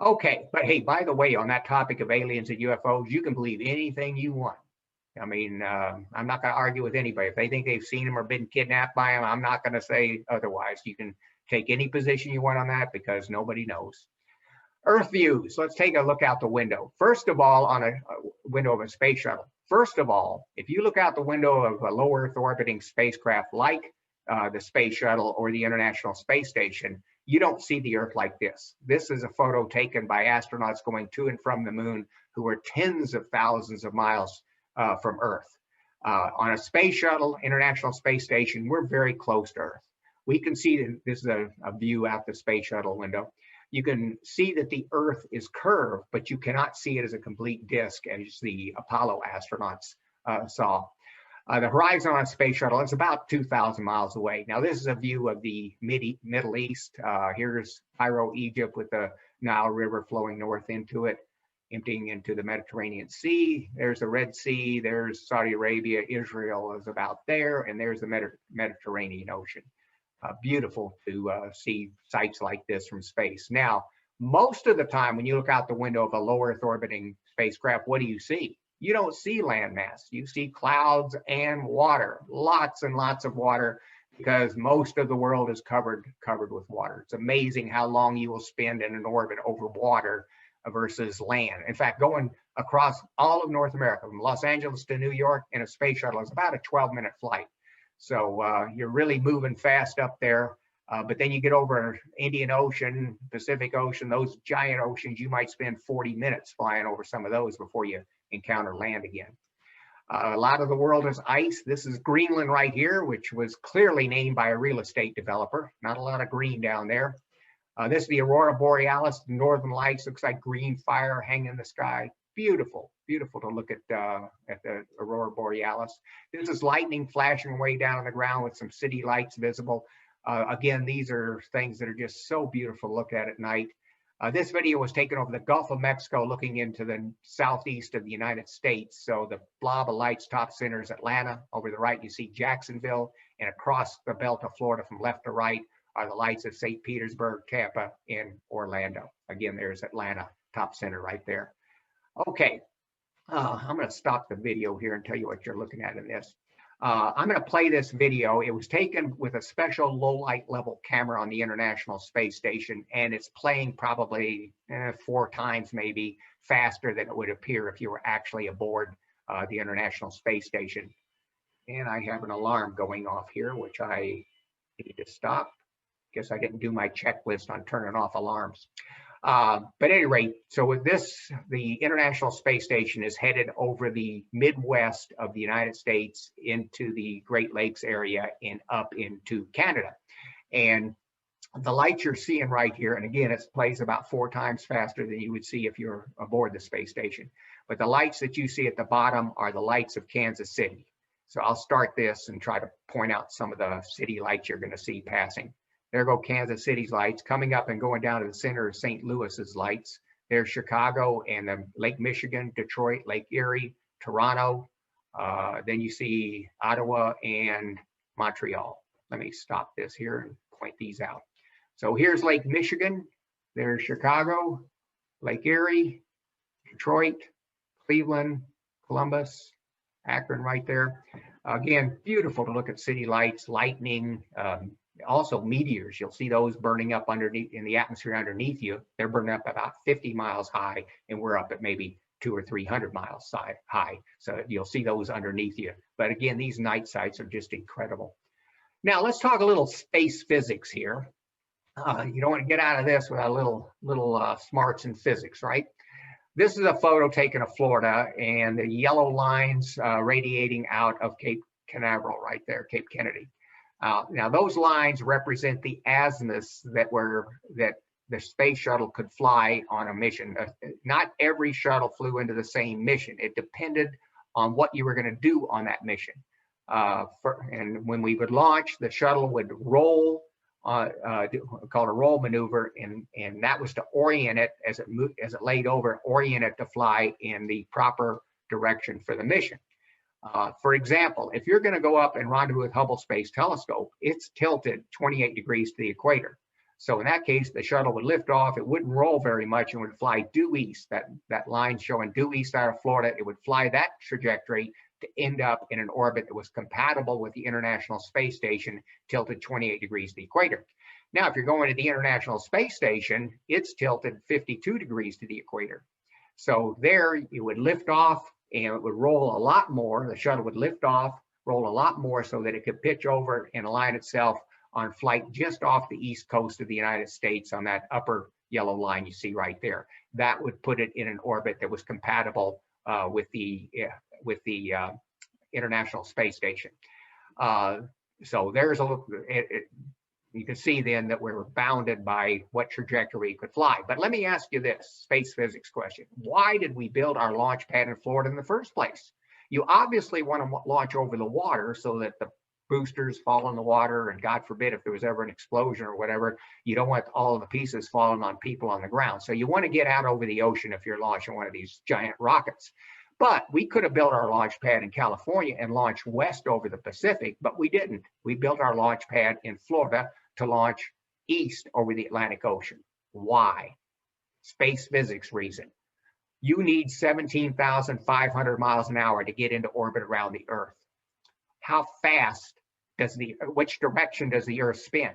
Okay, but hey, by the way, on that topic of aliens and UFOs, you can believe anything you want. I mean, I'm not going to argue with anybody. If they think they've seen them or been kidnapped by them, I'm not going to say otherwise. You can take any position you want on that, because nobody knows. Earth views. Let's take a look out the window. First of all, on a window of a space shuttle. First of all, if you look out the window of a low Earth orbiting spacecraft like the space shuttle or the International Space Station, you don't see the Earth like this. This is a photo taken by astronauts going to and from the moon who are tens of thousands of miles from Earth. On a space shuttle, International Space Station, we're very close to Earth. We can see that this is a view out the space shuttle window. You can see that the Earth is curved, but you cannot see it as a complete disk as the Apollo astronauts saw. The horizon on a space shuttle is about 2,000 miles away. Now, this is a view of the Middle East. Here's Cairo, Egypt, with the Nile River flowing north into it, emptying into the Mediterranean Sea. There's the Red Sea. There's Saudi Arabia. Israel is about there. And there's the Mediterranean Ocean. Beautiful to see sights like this from space. Now, most of the time when you look out the window of a low Earth orbiting spacecraft, what do you see? You don't see landmass. You see clouds and water, lots and lots of water, because most of the world is covered with water. It's amazing how long you will spend in an orbit over water versus land. In fact, going across all of North America, from Los Angeles to New York in a space shuttle is about a 12-minute flight. So you're really moving fast up there. But then you get over Indian Ocean, Pacific Ocean, those giant oceans, you might spend 40 minutes flying over some of those before you encounter land again. A lot of the world is ice. This is Greenland right here, which was clearly named by a real estate developer. Not a lot of green down there. This is the Aurora Borealis, the Northern Lights. Looks like green fire hanging in the sky. Beautiful, beautiful to look at the Aurora Borealis. This is lightning flashing way down on the ground with some city lights visible. Again, these are things that are just so beautiful to look at night. This video was taken over the Gulf of Mexico, looking into the southeast of the United States. So the blob of lights top center is Atlanta. Over the right, you see Jacksonville, and across the belt of Florida from left to right are the lights of St. Petersburg, Tampa, and Orlando. Again, there's Atlanta top center right there. Okay, I'm going to stop the video here and tell you what you're looking at in this. I'm going to play this video. It was taken with a special low light level camera on the International Space Station, and it's playing probably 4 times maybe faster than it would appear if you were actually aboard the International Space Station. And I have an alarm going off here, which I need to stop. Guess I didn't do my checklist on turning off alarms. But at any rate, so with this, the International Space Station is headed over the Midwest of the United States into the Great Lakes area and up into Canada. And the lights you're seeing right here, and again, it plays about 4 times faster than you would see if you're aboard the space station. But the lights that you see at the bottom are the lights of Kansas City. So I'll start this and try to point out some of the city lights you're going to see passing. There go Kansas City's lights. Coming up and going down to the center of St. Louis's lights. There's Chicago and Lake Michigan, Detroit, Lake Erie, Toronto. Then you see Ottawa and Montreal. Let me stop this here and point these out. So here's Lake Michigan. There's Chicago, Lake Erie, Detroit, Cleveland, Columbus, Akron right there. Again, beautiful to look at city lights, lightning, also meteors. You'll see those burning up underneath in the atmosphere underneath you. They're burning up about 50 miles high, and we're up at maybe 200 or 300 miles high. So you'll see those underneath you. But again, these night sights are just incredible. Now let's talk a little space physics here. You don't want to get out of this without a little smarts in physics, right? This is a photo taken of Florida, and the yellow lines radiating out of Cape Canaveral right there, Cape Kennedy. Now those lines represent the azimuths that the space shuttle could fly on a mission. Not every shuttle flew into the same mission. It depended on what you were going to do on that mission. And when we would launch, the shuttle would roll, called a roll maneuver, and that was to orient it as it laid over, orient it to fly in the proper direction for the mission. For example, if you're going to go up and rendezvous with Hubble Space Telescope, it's tilted 28 degrees to the equator. So in that case, the shuttle would lift off. It wouldn't roll very much and would fly due east. That line showing due east out of Florida, it would fly that trajectory to end up in an orbit that was compatible with the International Space Station, tilted 28 degrees to the equator. Now, if you're going to the International Space Station, it's tilted 52 degrees to the equator. So there you would lift off, and it would roll a lot more. The shuttle would lift off, roll a lot more so that it could pitch over and align itself on flight just off the east coast of the United States on that upper yellow line you see right there. That would put it in an orbit that was compatible with the International Space Station. So there's a look. You can see then that we're bounded by what trajectory we could fly. But let me ask you this space physics question. Why did we build our launch pad in Florida in the first place? You obviously want to launch over the water so that the boosters fall in the water, and God forbid if there was ever an explosion or whatever, you don't want all of the pieces falling on people on the ground. So you want to get out over the ocean if you're launching one of these giant rockets. But we could have built our launch pad in California and launched west over the Pacific, but we didn't. We built our launch pad in Florida to launch east over the Atlantic Ocean. Why? Space physics reason. You need 17,500 miles an hour to get into orbit around the Earth. How fast which direction does the Earth spin?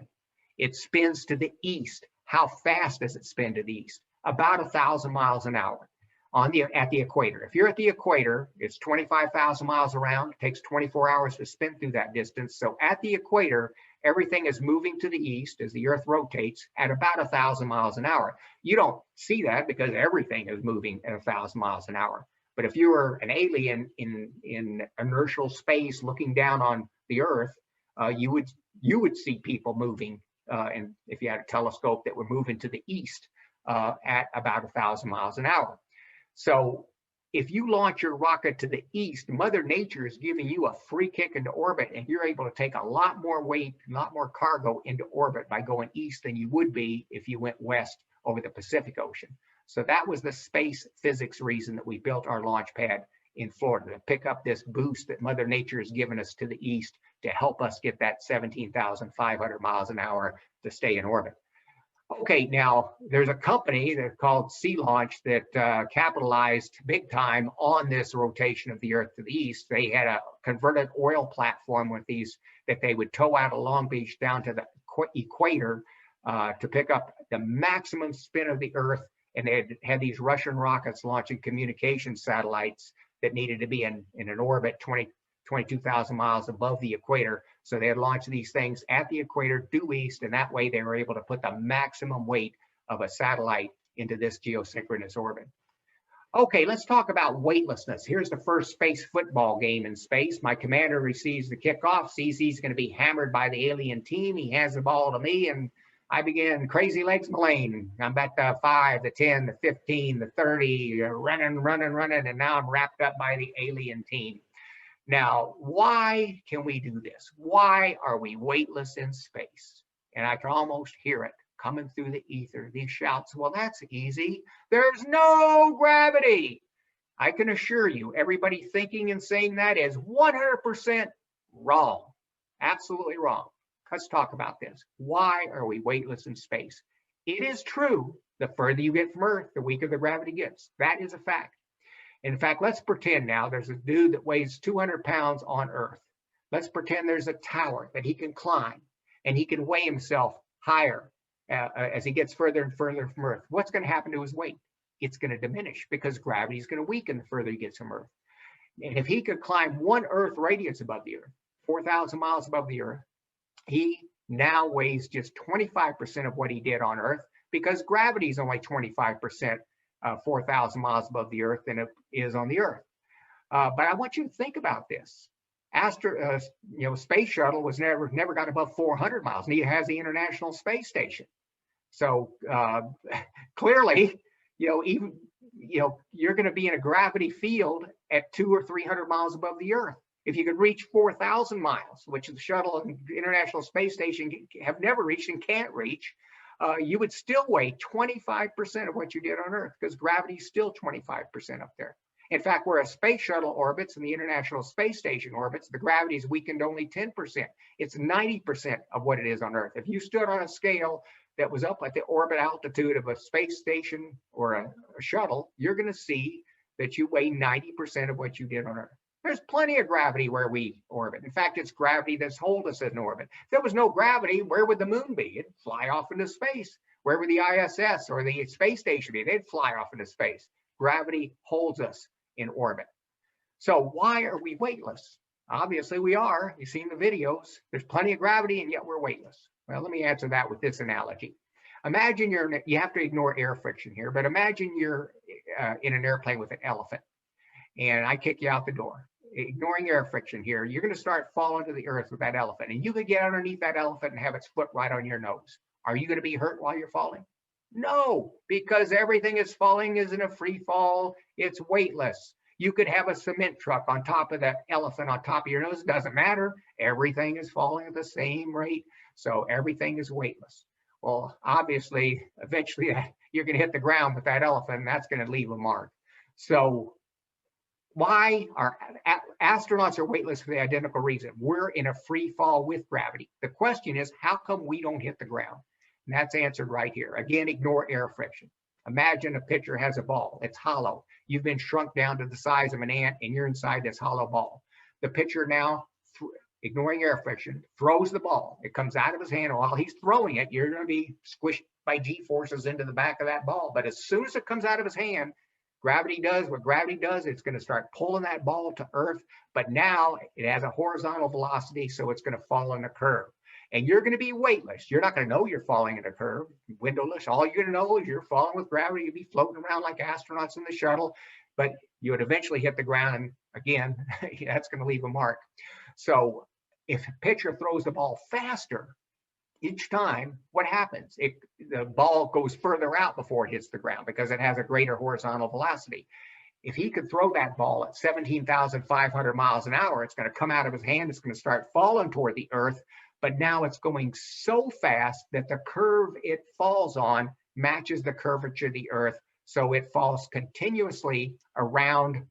It spins to the east. How fast does it spin to the east? About 1,000 miles an hour at the equator. If you're at the equator, it's 25,000 miles around. It takes 24 hours to spin through that distance. So at the equator, everything is moving to the east as the Earth rotates at about 1,000 miles an hour. You don't see that because everything is moving at 1,000 miles an hour. But if you were an alien in inertial space looking down on the Earth, you would see people moving, and if you had a telescope that were moving to the east at about 1,000 miles an hour. So if you launch your rocket to the east, Mother Nature is giving you a free kick into orbit, and you're able to take a lot more weight, a lot more cargo into orbit by going east than you would be if you went west over the Pacific Ocean. So that was the space physics reason that we built our launch pad in Florida, to pick up this boost that Mother Nature has given us to the east to help us get that 17,500 miles an hour to stay in orbit. Okay, now there's a company that's called Sea Launch that capitalized big time on this rotation of the Earth to the east. They had a converted oil platform with these that they would tow out of Long Beach down to the equator to pick up the maximum spin of the Earth. And they had these Russian rockets launching communication satellites that needed to be in an orbit 22,000 miles above the equator. So they had launched these things at the equator due east, and that way they were able to put the maximum weight of a satellite into this geosynchronous orbit. Okay, let's talk about weightlessness. Here's the first space football game in space. My commander receives the kickoff, sees he's going to be hammered by the alien team. He hands the ball to me, and I begin Crazy Legs Mullane. I'm at the 5, the 10, the 15, the 30, running, and now I'm wrapped up by the alien team. Now, why can we do this? Why are we weightless in space? And I can almost hear it coming through the ether, these shouts. Well, that's easy. There's no gravity. I can assure you, everybody thinking and saying that is 100% wrong. Absolutely wrong. Let's talk about this. Why are we weightless in space? It is true, the further you get from Earth, the weaker the gravity gets. That is a fact. In fact, let's pretend now there's a dude that weighs 200 pounds on Earth. Let's pretend there's a tower that he can climb, and he can weigh himself higher as he gets further and further from Earth. What's going to happen to his weight? It's going to diminish because gravity is going to weaken the further he gets from Earth. And if he could climb 1 Earth radius above the Earth, 4,000 miles above the Earth, he now weighs just 25% of what he did on Earth, because gravity is only 25% 4,000 miles above the Earth than it is on the Earth. But I want you to think about this. Space shuttle was never got above 400 miles. Neither has the International Space Station. So clearly, you're going to be in a gravity field at 200 or 300 miles above the Earth. If you could reach 4,000 miles, which the shuttle and the International Space Station have never reached and can't reach, you would still weigh 25% of what you did on Earth, because gravity is still 25% up there. In fact, where a space shuttle orbits and the International Space Station orbits, the gravity is weakened only 10%. It's 90% of what it is on Earth. If you stood on a scale that was up at the orbit altitude of a space station or a shuttle, you're going to see that you weigh 90% of what you did on Earth. There's plenty of gravity where we orbit. In fact, it's gravity that's hold us in orbit. If there was no gravity, where would the moon be? It'd fly off into space. Where would the ISS or the space station be? They'd fly off into space. Gravity holds us in orbit. So why are we weightless? Obviously we are. You've seen the videos. There's plenty of gravity and yet we're weightless. Well, let me answer that with this analogy. Imagine you have to ignore air friction here, but imagine you're in an airplane with an elephant and I kick you out the door. Ignoring air friction here, you're going to start falling to the earth with that elephant, and you could get underneath that elephant and have its foot right on your nose. Are you going to be hurt while you're falling? No, because everything is falling is in a free fall. It's weightless. You could have a cement truck on top of that elephant on top of your nose. It doesn't matter. Everything is falling at the same rate. So everything is weightless. Well, obviously, eventually you're going to hit the ground with that elephant, and that's going to leave a mark. So why are astronauts are weightless for the identical reason? We're in a free fall with gravity. The question is, how come we don't hit the ground? And that's answered right here. Again, ignore air friction. Imagine a pitcher has a ball. It's hollow. You've been shrunk down to the size of an ant, and you're inside this hollow ball. The pitcher now, ignoring air friction, throws the ball. It comes out of his hand. While he's throwing it, you're going to be squished by G-forces into the back of that ball. But as soon as it comes out of his hand, gravity does what gravity does. It's going to start pulling that ball to Earth, but now it has a horizontal velocity, so it's going to fall in a curve. And you're going to be weightless. You're not going to know you're falling in a curve, windowless. All you're going to know is you're falling with gravity. You'll be floating around like astronauts in the shuttle, but you would eventually hit the ground. And again, that's going to leave a mark. So if a pitcher throws the ball faster, each time, what happens? The ball goes further out before it hits the ground because it has a greater horizontal velocity. If he could throw that ball at 17,500 miles an hour, it's going to come out of his hand. It's going to start falling toward the Earth. But now it's going so fast that the curve it falls on matches the curvature of the Earth. So it falls continuously around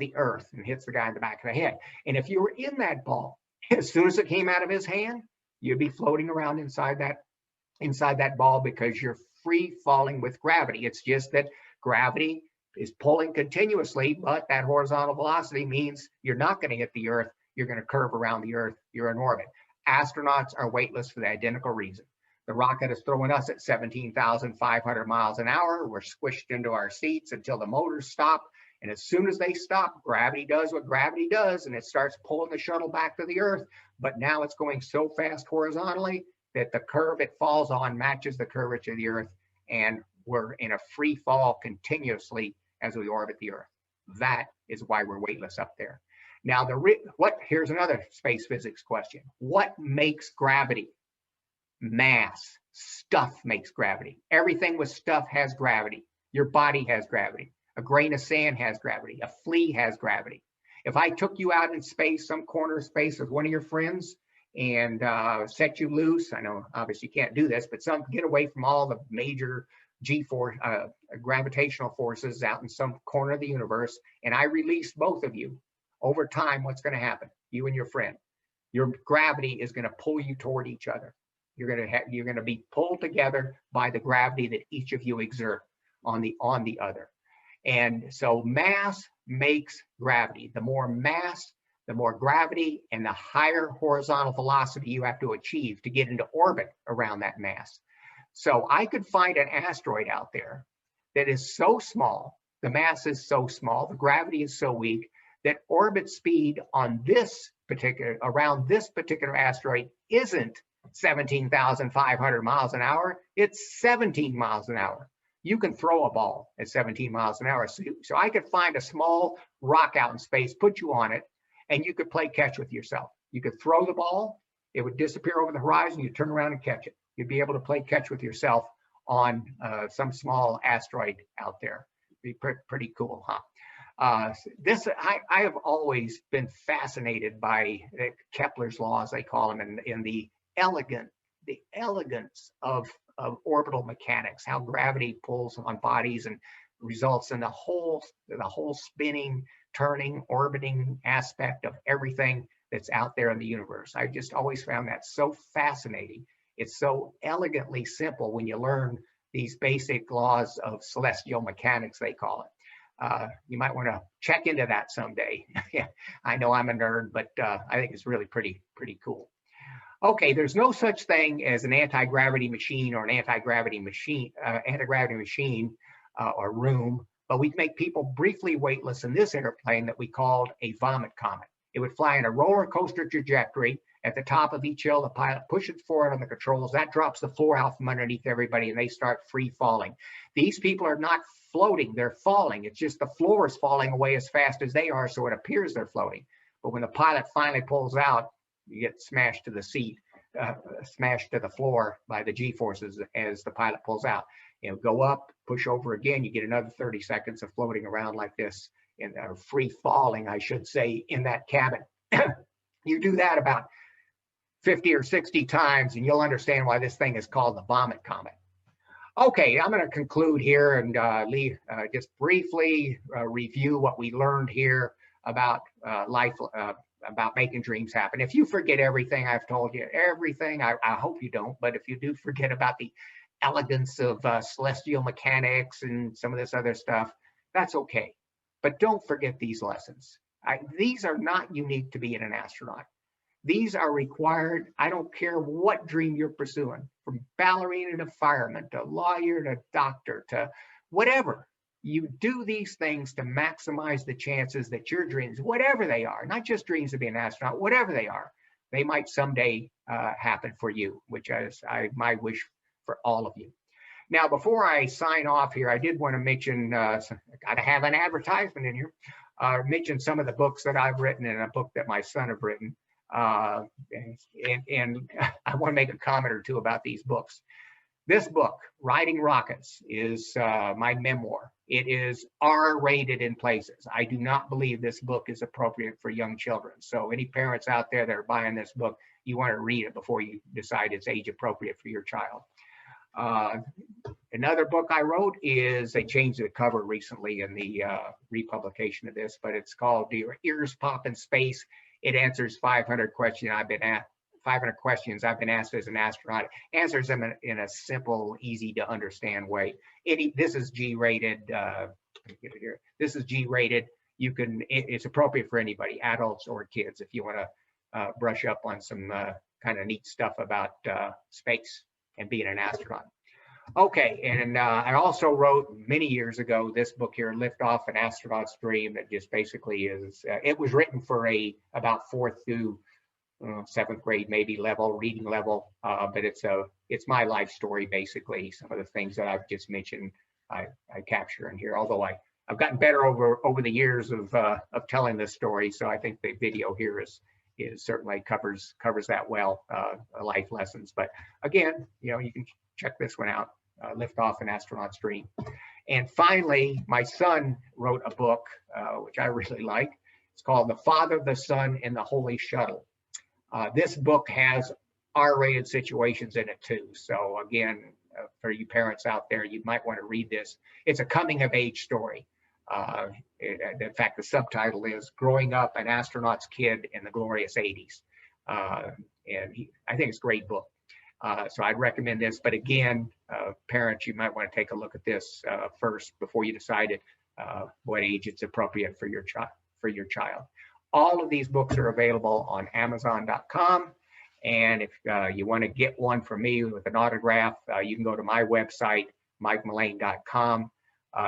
the Earth and hits the guy in the back of the head. And if you were in that ball, as soon as it came out of his hand, you'd be floating around inside that ball because you're free falling with gravity. It's just that gravity is pulling continuously, but that horizontal velocity means you're not going to hit the Earth. You're going to curve around the Earth. You're in orbit. Astronauts are weightless for the identical reason. The rocket is throwing us at 17,500 miles an hour. We're squished into our seats until the motors stop. And as soon as they stop, gravity does what gravity does, and it starts pulling the shuttle back to the Earth. But now it's going so fast horizontally that the curve it falls on matches the curvature of the Earth, and we're in a free fall continuously as we orbit the Earth. That is why we're weightless up there. Now, here's another space physics question. What makes gravity? Mass. Stuff makes gravity. Everything with stuff has gravity. Your body has gravity. A grain of sand has gravity. A flea has gravity. If I took you out in space, some corner of space with one of your friends and set you loose, I know obviously you can't do this, but get away from all the major G-force, gravitational forces out in some corner of the universe, and I release both of you, over time, what's going to happen? You and your friend, your gravity is going to pull you toward each other. You're going to be pulled together by the gravity that each of you exert on the other. And so mass makes gravity. The more mass, the more gravity, and the higher horizontal velocity you have to achieve to get into orbit around that mass. So I could find an asteroid out there that is so small, the mass is so small, the gravity is so weak, that orbit speed on around this particular asteroid isn't 17,500 miles an hour, it's 17 miles an hour. You can throw a ball at 17 miles an hour. So I could find a small rock out in space, put you on it, and you could play catch with yourself. You could throw the ball, it would disappear over the horizon, you turn around and catch it. You'd be able to play catch with yourself on some small asteroid out there. Be pretty cool, huh? I have always been fascinated by Kepler's laws, they call them, in the elegance of orbital mechanics, how gravity pulls on bodies and results in the whole spinning, turning, orbiting aspect of everything that's out there in the universe. I just always found that so fascinating. It's so elegantly simple when you learn these basic laws of celestial mechanics, they call it. You might want to check into that someday. I know I'm a nerd, but I think it's really pretty cool. Okay, there's no such thing as an anti-gravity machine or an anti-gravity machine or room, but we make people briefly weightless in this airplane that we called a vomit comet. It would fly in a roller coaster trajectory, At the top of each hill, the pilot pushes forward on the controls. That drops the floor out from underneath everybody, and they start free falling. These people are not floating, they're falling. It's just the floor is falling away as fast as they are, so it appears they're floating. But when the pilot finally pulls out, you get smashed to the seat, smashed to the floor by the G-forces as the pilot pulls out. Go up, push over again, you get another 30 seconds of floating around like this, free falling, I should say, in that cabin. You do that about 50 or 60 times, and you'll understand why this thing is called the Vomit Comet. Okay, I'm going to conclude here and just briefly review what we learned here about life, about making dreams happen. If you forget everything I've told you, everything, I hope you don't, but if you do forget about the elegance of celestial mechanics and some of this other stuff, that's okay. But don't forget these lessons. These are not unique to being an astronaut. These are required. I don't care what dream you're pursuing, from ballerina to fireman, to lawyer, to doctor, to whatever. You do these things to maximize the chances that your dreams, whatever they are, not just dreams of being an astronaut, whatever they are, they might someday happen for you, which is my wish for all of you. Now, before I sign off here, I did want to mention, got to have an advertisement in here, mention some of the books that I've written and a book that my son have written. And I want to make a comment or two about these books. This book, Riding Rockets, is my memoir. It is R-rated in places. I do not believe this book is appropriate for young children. So any parents out there that are buying this book, you want to read it before you decide it's age appropriate for your child. Another book I wrote is, they changed the cover recently in the republication of this, but it's called Do Your Ears Pop in Space? It answers 500 questions I've been asked as an astronaut. Answers them in a simple, easy to understand way. This is G-rated. Get it here. This is G-rated. It's appropriate for anybody, adults or kids, if you want to brush up on some kind of neat stuff about space and being an astronaut. Okay, and I also wrote many years ago this book here, Lift Off: An Astronaut's Dream, that just basically is, it was written for about 4th through 7th grade maybe reading level, but it's my life story basically. Some of the things that I've just mentioned I capture in here, although I've gotten better over the years of telling this story, so I think the video here is certainly covers that well, life lessons. But again, you can check this one out, Lift Off: An Astronaut's Dream. And finally, my son wrote a book, which I really like. It's called The Father, the Son, and the Holy Shuttle. This book has R-rated situations in it too. So again, for you parents out there, you might want to read this. It's a coming-of-age story. In fact, the subtitle is Growing Up an Astronaut's Kid in the Glorious 80s. And I think it's a great book. So I'd recommend this. But again, parents, you might want to take a look at this first before you decide what age it's appropriate for your child. All of these books are available on Amazon.com. And if you want to get one from me with an autograph, you can go to my website, MikeMullane.com.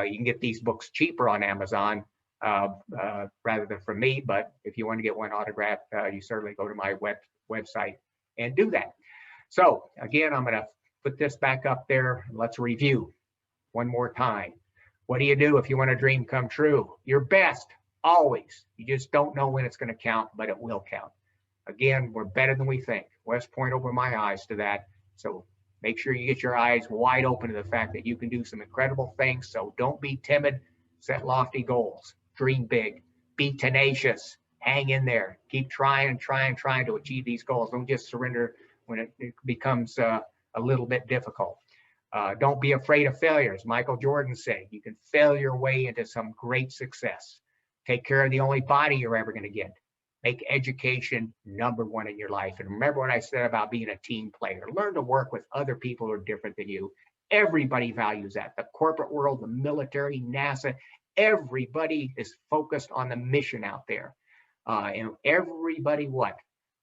You can get these books cheaper on Amazon rather than from me. But if you want to get one autographed, you certainly go to my website and do that. So again, I'm going to put this back up there. Let's review one more time. What do you do if you want a dream come true? Your best, always. You just don't know when it's going to count, but it will count. Again, we're better than we think. West Point opened my eyes to that. So make sure you get your eyes wide open to the fact that you can do some incredible things. So don't be timid. Set lofty goals. Dream big. Be tenacious. Hang in there. Keep trying to achieve these goals. Don't just surrender when it becomes a little bit difficult. Don't be afraid of failures. Michael Jordan said, you can fail your way into some great success. Take care of the only body you're ever going to get. Make education #1 in your life. And remember what I said about being a team player. Learn to work with other people who are different than you. Everybody values that. The corporate world, the military, NASA, everybody is focused on the mission out there. And everybody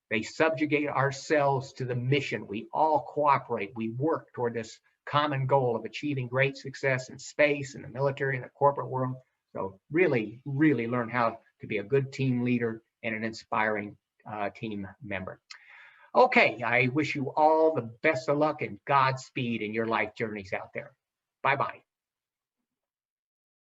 they subjugate ourselves to the mission. We all cooperate. We work toward this common goal of achieving great success in space, in the military, in the corporate world. So really, really learn how to be a good team leader and an inspiring team member. Okay, I wish you all the best of luck and Godspeed in your life journeys out there. Bye-bye.